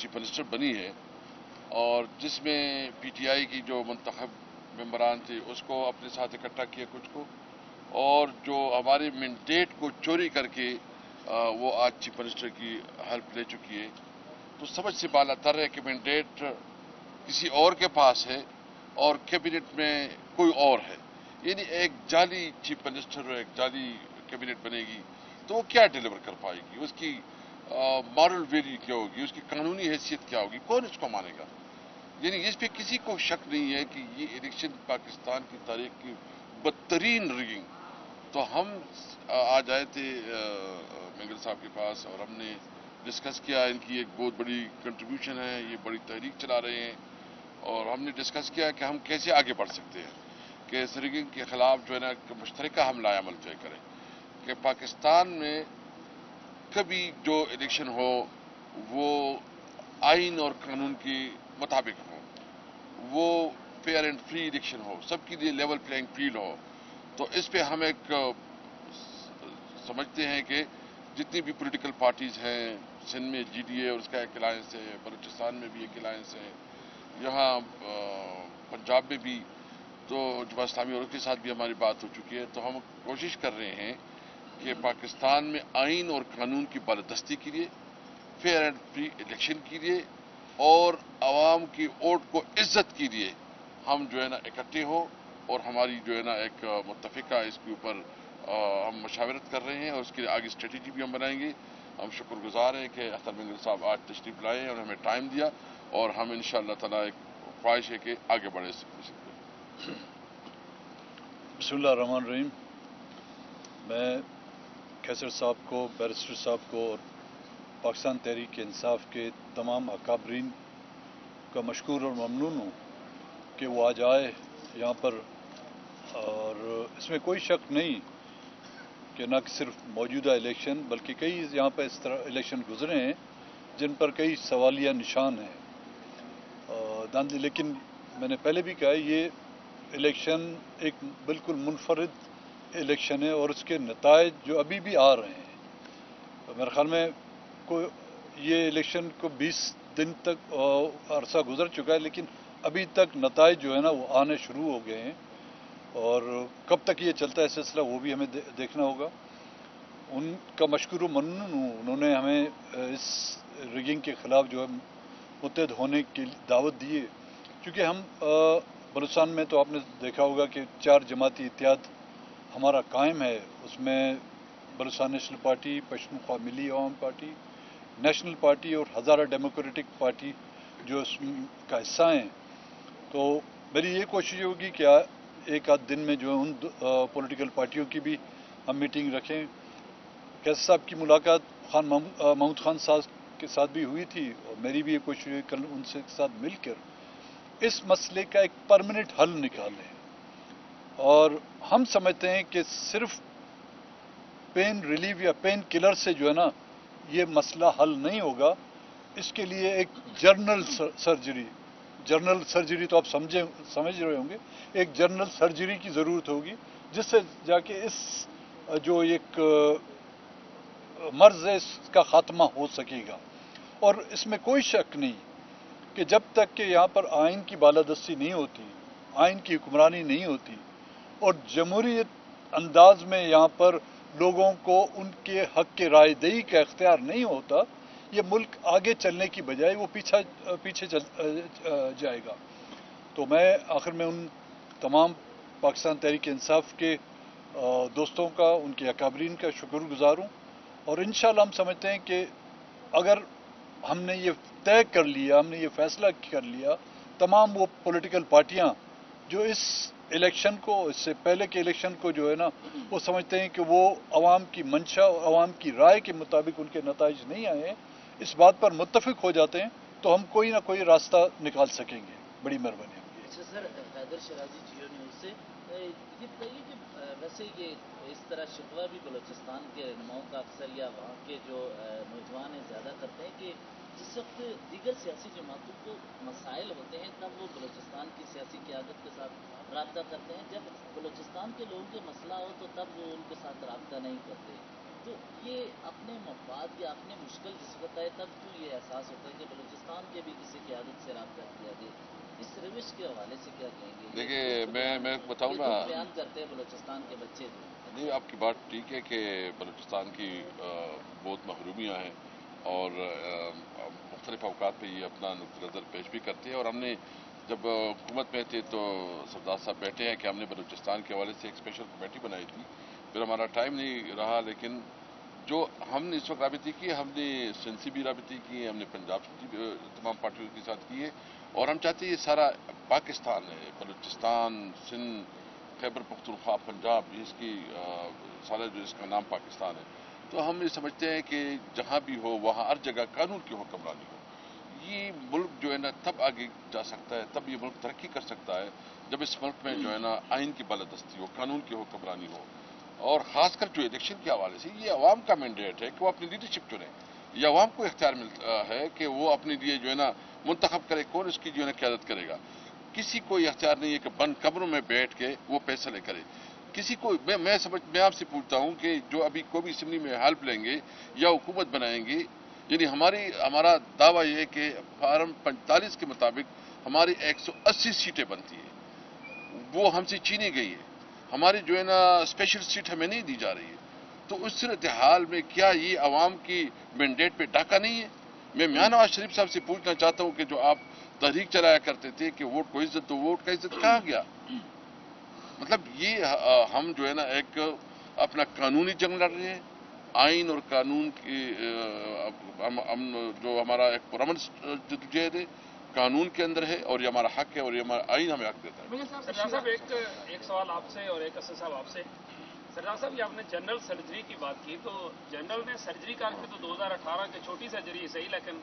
Chief minister بنی ہے اور جس میں پی ٹی آئی کی جو منتخب ممبران تھے اس کو اپنے ساتھ اکٹھا کیا کچھ کو، اور جو ہمارے مینڈیٹ کو چوری کر کے وہ آج چیف منسٹر کی ہیلپ لے چکی ہے، تو سمجھ سے بالا تر ہے کہ مینڈیٹ کسی اور کے پاس ہے اور کیبنٹ میں کوئی اور ہے، یعنی ایک جعلی چیف منسٹر اور ایک جعلی کیبنٹ بنے گی تو وہ کیا ڈیلیور کر پائے گی، اس کی مارل ویلیو کیا ہوگی، اس کی قانونی حیثیت کیا ہوگی، کون اس کو مانے گا؟ یعنی اس پہ کسی کو شک نہیں ہے کہ یہ الیکشن پاکستان کی تاریخ کی بدترین ریگنگ. تو ہم آج آئے تھے مینگر صاحب کے پاس اور ہم نے ڈسکس کیا، ان کی ایک بہت بڑی کنٹریبیوشن ہے، یہ بڑی تحریک چلا رہے ہیں، اور ہم نے ڈسکس کیا کہ ہم کیسے آگے بڑھ سکتے ہیں کہ اس ریگنگ کے خلاف جو ہے نا مشترکہ حملہ عمل طے کریں کہ پاکستان میں کبھی جو الیکشن ہو وہ آئین اور قانون کے مطابق ہو، وہ فیئر اینڈ فری الیکشن ہو، سب کے لیے لیول پلینگ فیلڈ ہو. تو اس پہ ہم ایک سمجھتے ہیں کہ جتنی بھی پولیٹیکل پارٹیز ہیں، سندھ میں جی ڈی اے اور اس کا ایک الائنس ہے، بلوچستان میں بھی ایک الائنس ہے، یہاں پنجاب میں بھی تو جماعت اسلامی اور کے ساتھ بھی ہماری بات ہو چکی ہے. تو ہم کوشش کر رہے ہیں کہ پاکستان میں آئین اور قانون کی بالادستی کے لیے، فیئر اینڈ فری الیکشن کے لیے اور عوام کی ووٹ کو عزت کے لیے ہم جو ہے نا اکٹھے ہوں، اور ہماری جو ہے نا ایک متفقہ اس کے اوپر ہم مشاورت کر رہے ہیں اور اس کے لیے آگے اسٹریٹجی بھی ہم بنائیں گے. ہم شکر گزار ہیں کہ اختر مینگر صاحب آج تشریف لائے اور ہمیں ٹائم دیا، اور ہم انشاءاللہ تعالیٰ ایک خواہش ہے کہ آگے بڑھے سکتے. بسم اللہ الرحمن الرحیم. میں کیسر صاحب کو، بیرسٹر صاحب کو اور پاکستان تحریک انصاف کے تمام اکابرین کا مشکور اور ممنون ہوں کہ وہ آج آئے یہاں پر، اور اس میں کوئی شک نہیں کہ نہ صرف موجودہ الیکشن بلکہ کئی یہاں پہ اس طرح الیکشن گزرے ہیں جن پر کئی سوالیہ نشان ہیں. لیکن میں نے پہلے بھی کہا یہ الیکشن ایک بالکل منفرد الیکشن ہے، اور اس کے نتائج جو ابھی بھی آ رہے ہیں، میرے خیال میں یہ الیکشن کو 20 دن تک عرصہ گزر چکا ہے، لیکن ابھی تک نتائج جو ہے نا وہ آنے شروع ہو گئے ہیں، اور کب تک یہ چلتا ہے سلسلہ وہ بھی ہمیں دیکھنا ہوگا. ان کا مشکور و ممنون ہوں، انہوں نے ہمیں اس ریگنگ کے خلاف جو ہے متحد ہونے کی دعوت دی ہے. کیونکہ ہم بلوچستان میں تو آپ نے دیکھا ہوگا کہ 4 جماعتی اتحاد ہمارا قائم ہے. اس میں بلوچستان نیشنل پارٹی، پشتونخوا ملی عوام پارٹی، نیشنل پارٹی اور ہزارہ ڈیموکریٹک پارٹی جو اس کا حصہ ہیں. تو میری یہ کوشش ہوگی کہ ایک آدھ دن میں جو ان پولیٹیکل پارٹیوں کی بھی ہم میٹنگ رکھیں. کیسر صاحب کی ملاقات محمود خان صاحب کے ساتھ بھی ہوئی تھی، اور میری بھی یہ کوشش ہوئی کل ان سے ساتھ مل کر اس مسئلے کا ایک پرماننٹ حل نکالیں. اور ہم سمجھتے ہیں کہ صرف پین ریلیف یا پین کلر سے جو ہے نا یہ مسئلہ حل نہیں ہوگا. اس کے لیے ایک جنرل سرجری تو آپ سمجھ رہے ہوں گے، ایک جنرل سرجری کی ضرورت ہوگی جس سے جا کے اس جو ایک مرض ہے اس کا خاتمہ ہو سکے گا. اور اس میں کوئی شک نہیں کہ جب تک کہ یہاں پر آئین کی بالادستی نہیں ہوتی، آئین کی حکمرانی نہیں ہوتی اور جمہوریت انداز میں یہاں پر لوگوں کو ان کے حق کے رائے دہی کا اختیار نہیں ہوتا، یہ ملک آگے چلنے کی بجائے وہ پیچھے جائے گا. تو میں آخر میں ان تمام پاکستان تحریک انصاف کے دوستوں کا، ان کے اکابرین کا شکر گزار ہوں. اور انشاءاللہ ہم سمجھتے ہیں کہ اگر ہم نے یہ طے کر لیا، ہم نے یہ فیصلہ کر لیا، تمام وہ پولیٹیکل پارٹیاں جو اس الیکشن کو، اس سے پہلے کے الیکشن کو جو ہے نا وہ سمجھتے ہیں کہ وہ عوام کی منشا اور عوام کی رائے کے مطابق ان کے نتائج نہیں آئے ہیں، اس بات پر متفق ہو جاتے ہیں تو ہم کوئی نہ کوئی راستہ نکال سکیں گے. بڑی مہربانی. اچھا سر، حیدر شرازی جیو نیوز سے یہ بتائیے کہ ویسے یہ اس طرح شکوہ بھی بلوچستان کے رہنماؤں کا اکثر یا وہاں کے جو نوجوان ہیں زیادہ کرتے ہیں کہ جس وقت دیگر سیاسی جماعتوں کو مسائل ہوتے ہیں تب وہ بلوچستان کی سیاسی قیادت کے ساتھ رابطہ کرتے ہیں، جب بلوچستان کے لوگوں کے مسئلہ ہو تو تب وہ ان کے ساتھ رابطہ نہیں کرتے. تو یہ اپنے مفاد یا اپنے مشکل جس وقت آئے تب تو یہ احساس ہوتا ہے کہ بلوچستان کے بھی کسی قیادت سے رابطہ کیا جائے. اس روش کے حوالے سے کیا کہیں گے؟ دیکھیے میں بتاؤں نا، یہ بیان کرتے ہیں بلوچستان کے بچے جو ہیں. نہیں، آپ کی بات ٹھیک ہے کہ بلوچستان کی بہت محرومیاں ہیں اور مختلف اوقات پہ یہ اپنا نقطۂ نظر پیش بھی کرتے ہیں، اور ہم نے جب حکومت میں تھے تو سردار صاحب بیٹھے ہیں کہ ہم نے بلوچستان کے حوالے سے ایک اسپیشل کمیٹی بنائی تھی، پھر ہمارا ٹائم نہیں رہا، لیکن جو ہم نے اس وقت رابطے کی، ہم نے سندھ سے بھی رابطے کیے، ہم نے پنجاب سے بھی تمام پارٹیوں کے ساتھ کیے، اور ہم چاہتے ہیں یہ سارا پاکستان ہے، بلوچستان، سندھ، خیبر پختونخوا، پنجاب، اس کی سارا جو اس کا نام پاکستان ہے. تو ہم یہ سمجھتے ہیں کہ جہاں بھی ہو وہاں ہر جگہ قانون کی حکمرانی ہو. یہ ملک جو ہے نا تب آگے جا سکتا ہے، تب یہ ملک ترقی کر سکتا ہے جب اس ملک میں جو ہے نا آئین کی بالادستی ہو، قانون کی حکمرانی ہو. اور خاص کر جو الیکشن کے حوالے سے یہ عوام کا مینڈیٹ ہے کہ وہ اپنی لیڈرشپ چنے. یہ عوام کو اختیار ملتا ہے کہ وہ اپنے لیے جو ہے نا منتخب کرے کون اس کی جو ہے نا قیادت کرے گا. کسی کو یہ اختیار نہیں ہے کہ بند کمروں میں بیٹھ کے وہ فیصلے کرے. کسی کو میں آپ سے پوچھتا ہوں کہ جو ابھی قومی اسمبلی میں حلف لیں گے یا حکومت بنائیں گے، یعنی ہمارا دعویٰ یہ ہے کہ فارم 45 کے مطابق ہماری 180 سیٹیں بنتی ہیں، وہ ہم سے چھینی گئی ہے. ہماری جو ہے نا اسپیشل سیٹ ہمیں نہیں دی جا رہی ہے. تو اس صورتحال میں کیا یہ عوام کی مینڈیٹ پہ ڈاکہ نہیں ہے؟ میں میاں نواز شریف صاحب سے پوچھنا چاہتا ہوں کہ جو آپ تحریک چلایا کرتے تھے کہ ووٹ کو عزت تو ووٹ کا عزت کہاں گیا؟ مطلب یہ ہم جو ہے نا ایک اپنا قانونی جنگ لڑ رہے ہیں، آئین اور قانون کی ہم جو ہمارا ایک پرامن جدوجہد ہے قانون کے اندر ہے، اور یہ ہمارا حق ہے اور یہ ہمارا آئین ہمیں حق دیتا ہے. سردار صاحب ایک سوال آپ سے اور ایک اسد صاحب آپ سے. سردار صاحب یہ آپ نے جنرل سرجری کی بات کی، تو جنرل نے سرجری کر کے تو 2018 کی چھوٹی سرجری صحیح، لیکن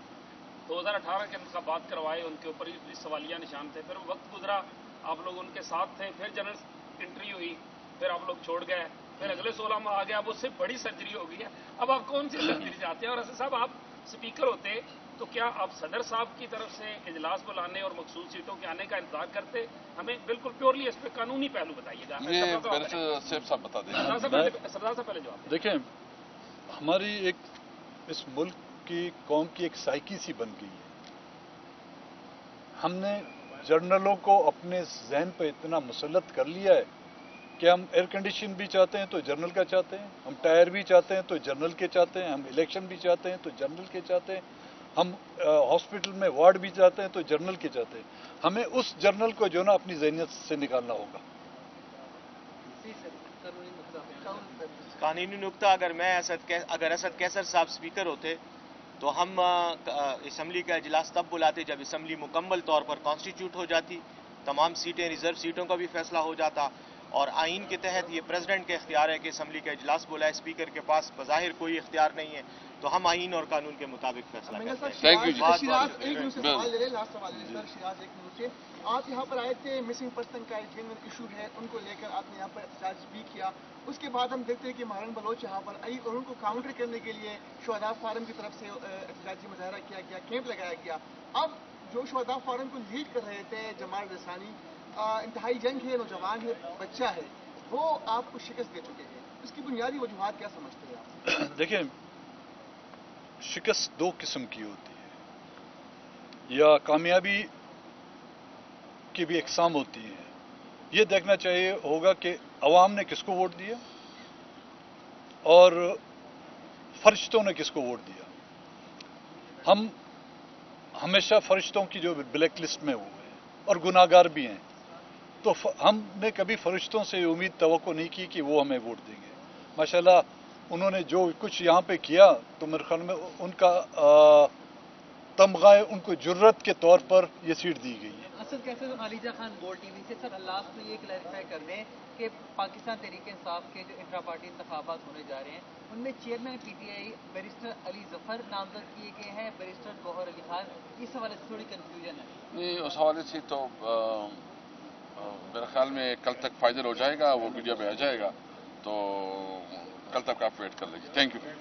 2018 کے انتخابات کروائے، ان کے اوپر بھی سوالیہ نشان تھے. پھر وقت گزرا، آپ لوگ ان کے ساتھ تھے، پھر جنرل انٹری ہوئی، پھر آپ لوگ چھوڑ گئے، پھر اگلے 16 ماہ آ گیا، اب اس سے بڑی سرجری ہو گئی ہے. اب آپ کون سی سرجری چاہتے ہیں؟ اور اسد صاحب آپ اسپیکر ہوتے تو کیا آپ صدر صاحب کی طرف سے اجلاس بلانے اور مخصوص سیٹوں کے آنے کا انتظار کرتے؟ ہمیں بالکل پیورلی اس پہ قانونی پہلو بتائیے گا. یہ میرے سے سیف صاحب بتا دیں. سردار صاحب پہلے جواب. دیکھیں، ہماری ایک اس ملک کی قوم کی ایک سائیکی سی بن گئی ہے. ہم نے جرنلوں کو اپنے ذہن پہ اتنا مسلط کر لیا ہے کہ ہم ایئر کنڈیشن بھی چاہتے ہیں تو جنرل کا چاہتے ہیں، ہم ٹائر بھی چاہتے ہیں تو جنرل کے چاہتے ہیں، ہم الیکشن بھی چاہتے ہیں تو جنرل کے چاہتے ہیں، ہم ہاسپٹل میں وارڈ بھی چاہتے ہیں تو جنرل کے چاہتے ہیں. ہمیں اس جنرل کو جو نا اپنی ذہنیت سے نکالنا ہوگا. قانونی نقطہ اگر اسد کیسر صاحب اسپیکر ہوتے تو ہم اسمبلی کا اجلاس تب بلاتے جب اسمبلی مکمل طور پر کانسٹیٹیوٹ ہو جاتی، تمام سیٹیں ریزرو سیٹوں کا بھی فیصلہ ہو جاتا، اور آئین کے تحت یہ پریزیڈنٹ کا اختیار ہے کہ اسمبلی کا اجلاس بلائے. اسپیکر کے پاس بظاہر کوئی اختیار نہیں ہے، تو ہم آئین اور قانون کے مطابق فیصلہ کرتے ہیں. تھینک یو جی. شیراز ایک منٹ سے سوال لے لیں، لاسٹ سوال لے لیں سر. شیراز ایک منٹ سے، آپ یہاں پر آئے تھے، مسنگ پرسن کا ایک جنرل ایشو ہے، ان کو لے کر آپ نے یہاں پر احتجاج بھی کیا. اس کے بعد ہم دیکھتے ہیں کہ مہران بلوچ یہاں پر آئی اور ان کو کاؤنٹر کرنے کے لیے شہداء فارم کی طرف سے احتجاجی مظاہرہ کیا گیا، کیمپ لگایا گیا. اب جو شہداء فارم کو لیڈ کر رہے تھے جمال رسانی، انتہائی جنگ ہے، نوجوان ہے، بچہ ہے، وہ آپ کو شکست دے چکے ہیں. اس کی بنیادی وجوہات کیا سمجھتے ہیں آپ؟ دیکھیں، شکست دو قسم کی ہوتی ہے، یا کامیابی کی بھی اقسام ہوتی ہیں. یہ دیکھنا چاہیے ہوگا کہ عوام نے کس کو ووٹ دیا اور فرشتوں نے کس کو ووٹ دیا. ہم ہمیشہ فرشتوں کی جو بلیک لسٹ میں ہوئے ہیں اور گناہ گار بھی ہیں، تو ہم نے کبھی فرشتوں سے امید توقع نہیں کی کہ وہ ہمیں ووٹ دیں گے. ماشاءاللہ انہوں نے جو کچھ یہاں پہ کیا تو میرے خیال میں ان کا تمغہ ان کو جرت کے طور پر یہ سیٹ دی گئی ہے. اسد کیسر خالیجہ خان گولڈ ٹی وی سے. سر لاسٹ میں یہ کلیریفائی کر دیں کہ پاکستان تحریک انصاف کے جو انٹرا پارٹی انتخابات ہونے جا رہے ہیں ان میں chairman P T I barrister Ali Zafar نامزد کیے گئے ہیں، بیرسٹر گوہر علی خان. اس حوالے سے تھوڑی کنفیوژن ہے. نہیں، اس حوالے سے تو میرے خیال میں کل تک فائنل ہو جائے گا، وہ میڈیا میں آ جائے گا، تو کل تک آپ ویٹ کر لیجیے. Thank you.